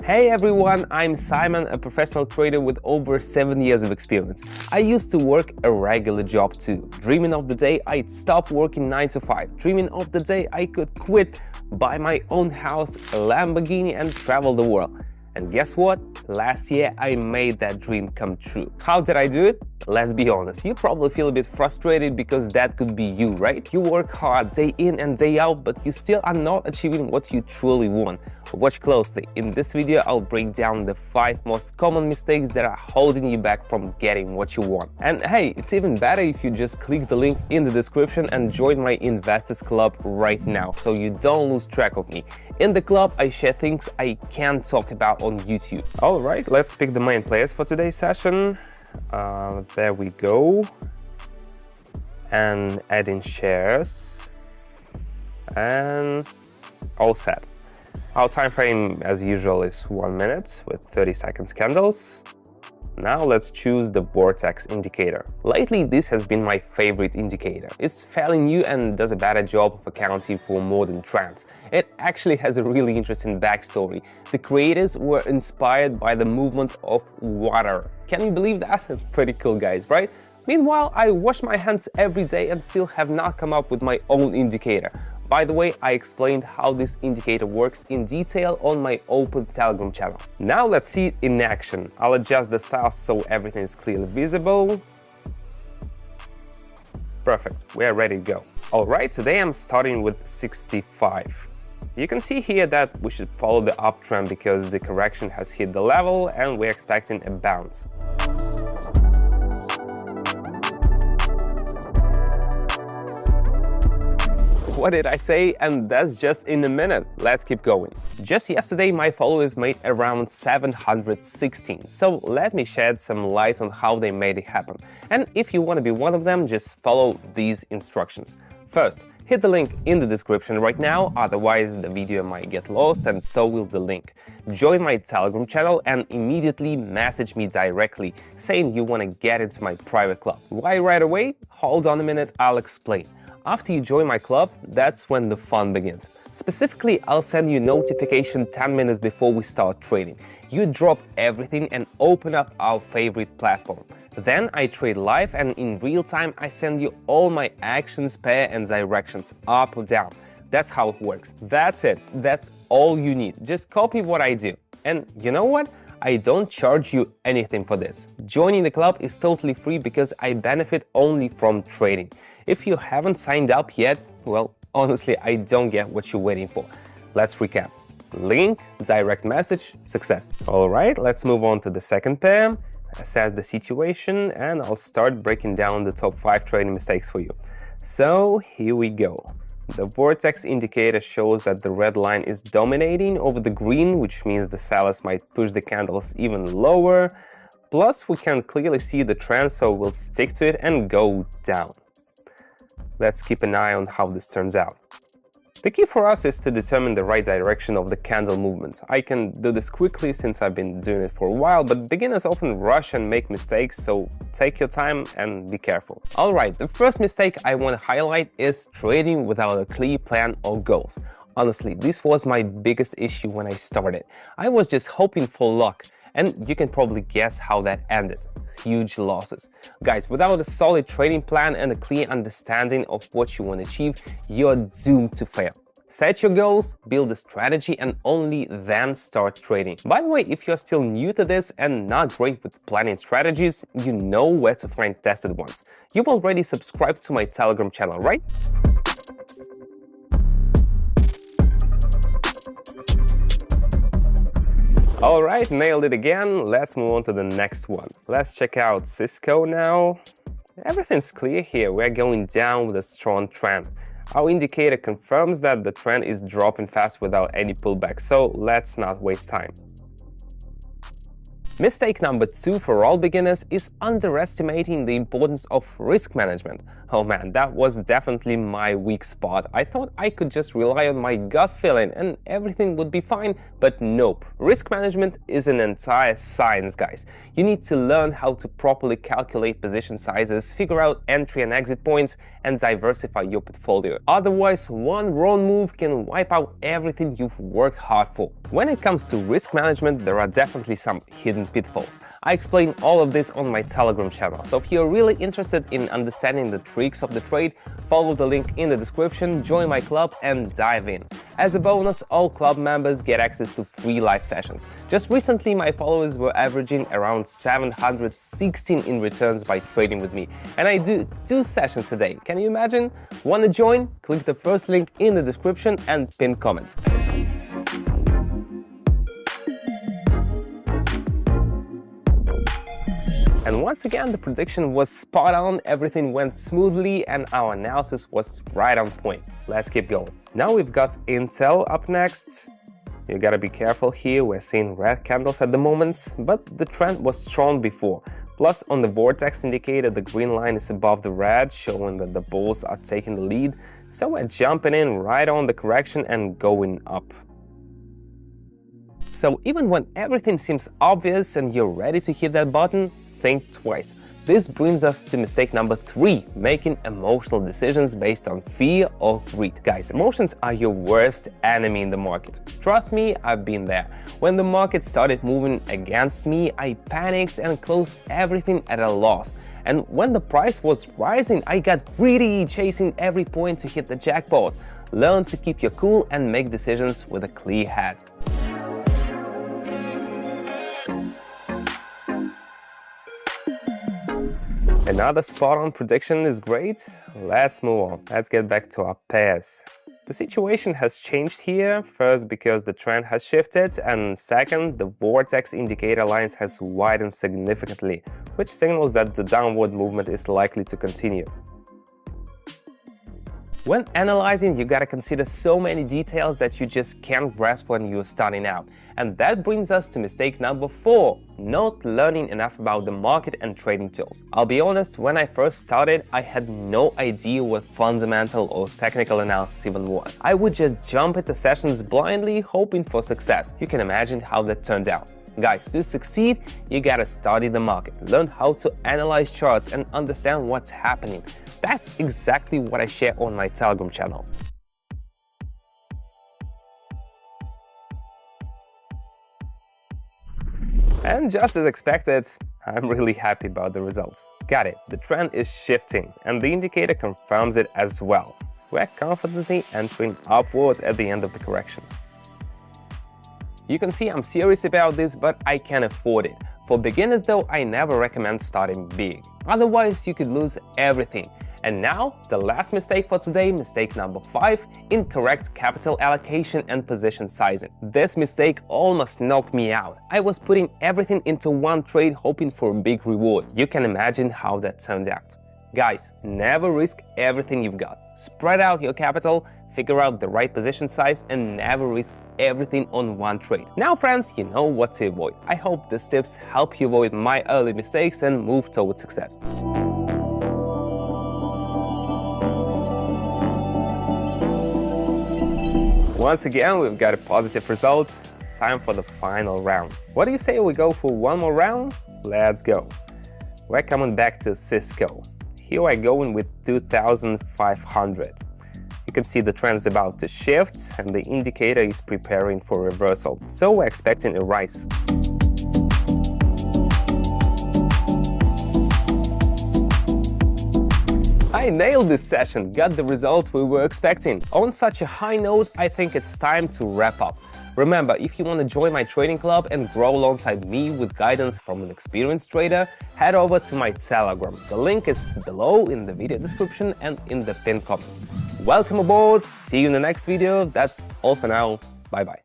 Hey everyone, I'm Simon, a professional trader with over 7 years of experience. I used to work a regular job too, dreaming of the day I'd stop working 9 to 5, dreaming of the day I could quit, buy my own house, a Lamborghini and travel the world. And guess what? Last year I made that dream come true. How did I do it? Let's be honest, you probably feel a bit frustrated because that could be you, right? You work hard day in and day out, but you still are not achieving what you truly want. Watch closely. In this video, I'll break down the 5 most common mistakes that are holding you back from getting what you want. And hey, it's even better if you just click the link in the description and join my Investors Club right now, so you don't lose track of me. In the club, I share things I can't talk about on YouTube. All right, let's pick the main players for today's session. There we go. And add in shares. And all set. Our time frame, as usual, is 1 minute with 30 seconds candles. Now let's choose the Vortex indicator. Lately, this has been my favorite indicator. It's fairly new and does a better job of accounting for modern trends. It actually has a really interesting backstory. The creators were inspired by the movement of water. Can you believe that? Pretty cool, guys, right? Meanwhile, I wash my hands every day and still have not come up with my own indicator. By the way, I explained how this indicator works in detail on my open Telegram channel. Now let's see it in action. I'll adjust the styles so everything is clearly visible. Perfect, we're ready to go. Alright, today I'm starting with 65. You can see here that we should follow the uptrend because the correction has hit the level and we're expecting a bounce. What did I say? And that's just in a minute. Let's keep going. Just yesterday, my followers made around 716. So let me shed some light on how they made it happen. And if you want to be one of them, just follow these instructions. First, hit the link in the description right now, otherwise the video might get lost and so will the link. Join my Telegram channel and immediately message me directly saying you want to get into my private club. Why right away? Hold on a minute, I'll explain. After you join my club, that's when the fun begins. Specifically, I'll send you a notification 10 minutes before we start trading. You drop everything and open up our favorite platform. Then I trade live and in real time I send you all my actions, pair and directions, up or down. That's how it works. That's it. That's all you need. Just copy what I do. And you know what? I don't charge you anything for this. Joining the club is totally free because I benefit only from trading. If you haven't signed up yet, well, honestly, I don't get what you're waiting for. Let's recap. Link, direct message, success. All right, let's move on to the second pair. Assess the situation and I'll start breaking down the top 5 trading mistakes for you. So here we go. The Vortex indicator shows that the red line is dominating over the green, which means the sellers might push the candles even lower. Plus, we can clearly see the trend, so we'll stick to it and go down. Let's keep an eye on how this turns out. The key for us is to determine the right direction of the candle movement. I can do this quickly since I've been doing it for a while, but beginners often rush and make mistakes, so take your time and be careful. Alright, the first mistake I want to highlight is trading without a clear plan or goals. Honestly, this was my biggest issue when I started. I was just hoping for luck, and you can probably guess how that ended. Huge losses. Guys, without a solid trading plan and a clear understanding of what you want to achieve, you're doomed to fail. Set your goals, build a strategy, and only then start trading. By the way, if you're still new to this and not great with planning strategies, you know where to find tested ones. You've already subscribed to my Telegram channel, right? Alright, nailed it again. Let's move on to the next one. Let's check out Cisco now. Everything's clear here. We're going down with a strong trend. Our indicator confirms that the trend is dropping fast without any pullback, so let's not waste time. Mistake number 2 for all beginners is underestimating the importance of risk management. Oh man, that was definitely my weak spot. I thought I could just rely on my gut feeling and everything would be fine, but nope. Risk management is an entire science, guys. You need to learn how to properly calculate position sizes, figure out entry and exit points, and diversify your portfolio. Otherwise, one wrong move can wipe out everything you've worked hard for. When it comes to risk management, there are definitely some hidden pitfalls. I explain all of this on my Telegram channel, so if you're really interested in understanding the tricks of the trade, follow the link in the description, join my club and dive in. As a bonus, all club members get access to free live sessions. Just recently, my followers were averaging around 716 in returns by trading with me, and I do 2 sessions a day. Can you imagine? Want to join? Click the first link in the description and pin comment. And once again, the prediction was spot on, everything went smoothly, and our analysis was right on point. Let's keep going. Now we've got Intel up next. You gotta be careful here, we're seeing red candles at the moment, but the trend was strong before. Plus, on the Vortex indicator, the green line is above the red, showing that the bulls are taking the lead. So we're jumping in right on the correction and going up. So even when everything seems obvious and you're ready to hit that button, think twice. This brings us to mistake number 3, making emotional decisions based on fear or greed. Guys, emotions are your worst enemy in the market. Trust me, I've been there. When the market started moving against me, I panicked and closed everything at a loss. And when the price was rising, I got greedy, chasing every point to hit the jackpot. Learn to keep your cool and make decisions with a clear head. Another spot-on prediction is great. Let's move on. Let's get back to our pairs. The situation has changed here, first because the trend has shifted, and second, the Vortex indicator lines has widened significantly, which signals that the downward movement is likely to continue. When analyzing, you gotta consider so many details that you just can't grasp when you're starting out. And that brings us to mistake number 4, not learning enough about the market and trading tools. I'll be honest, when I first started, I had no idea what fundamental or technical analysis even was. I would just jump into sessions blindly, hoping for success. You can imagine how that turned out. Guys, to succeed, you gotta study the market, learn how to analyze charts and understand what's happening. That's exactly what I share on my Telegram channel. And just as expected, I'm really happy about the results. Got it, the trend is shifting, and the indicator confirms it as well. We're confidently entering upwards at the end of the correction. You can see I'm serious about this, but I can afford it. For beginners though, I never recommend starting big. Otherwise, you could lose everything. And now, the last mistake for today, mistake number 5, incorrect capital allocation and position sizing. This mistake almost knocked me out. I was putting everything into one trade hoping for a big reward. You can imagine how that turned out. Guys, never risk everything you've got. Spread out your capital, figure out the right position size, and never risk everything on one trade. Now friends, you know what to avoid. I hope these tips help you avoid my early mistakes and move towards success. Once again, we've got a positive result. Time for the final round. What do you say we go for one more round? Let's go. We're coming back to Cisco. Here I go in with 2,500. You can see the trend's about to shift and the indicator is preparing for reversal. So we're expecting a rise. I nailed this session, got the results we were expecting. On such a high note, I think it's time to wrap up. Remember, if you want to join my trading club and grow alongside me with guidance from an experienced trader, head over to my Telegram. The link is below in the video description and in the pinned comment. Welcome aboard, see you in the next video. That's all for now, bye bye.